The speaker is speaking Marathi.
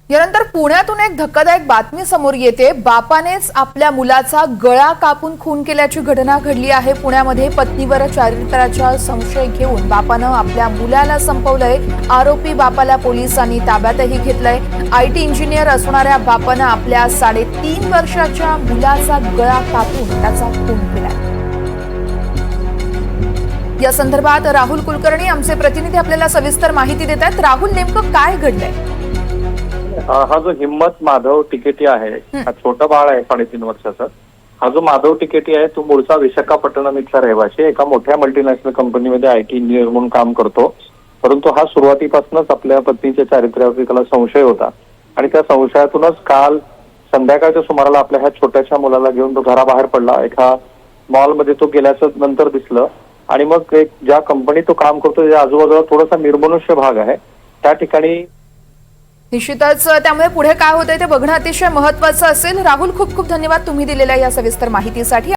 यानंतर पुण्यातून एक धक्कादायक बातमी समोर येते। बापानेच आपल्या मुलाचा गळा कापून खून केल्याची घटना घडली आहे। पुण्यामध्ये पत्नीवर चारित्र्याचा संशय घेऊन बापानं आपल्या मुलाला संपवलंय। आरोपी बापाला पोलिसांनी ताब्यातही घेतलंय। आयटी इंजिनियर असणाऱ्या बापानं आपल्या 3.5 वर्षाच्या मुलाचा गळा कापून त्याचा खून केलाय। या संदर्भात राहुल कुलकर्णी आमचे प्रतिनिधी आपल्याला सविस्तर माहिती देतात। राहुल, नेमकं काय घडलंय? हा जो हिम्मत माधव टिकेटी आहे, हा छोटा बाळ आहे 3.5 वर्षाचा। हा जो माधव टिकेटी आहे तो मूळचा विशाखापट्टणम इथला रहिवासी, एका मोठ्या मल्टीनॅशनल कंपनीमध्ये आयटी इंजिनियर म्हणून काम करतो। परंतु हा सुरुवातीपासूनच आपल्या पत्नीच्या चारित्र्यावरती त्याला संशय होता आणि त्या संशयातूनच काल संध्याकाळच्या सुमाराला आपल्या ह्या छोट्याशा मुलाला घेऊन तो घराबाहेर पडला। एका मॉलमध्ये तो गेल्याचं नंतर दिसलं आणि मग एक ज्या कंपनीत तो काम करतो त्याच्या आजूबाजूला थोडासा निर्मनुष्य भाग आहे, त्या ठिकाणी निश्चितच त्यामुळे पुढे काय होतंय ते बघणं अतिशय महत्त्वाचं असेल। राहुल, खूप खूप धन्यवाद तुम्ही दिलेल्या या सविस्तर माहितीसाठी।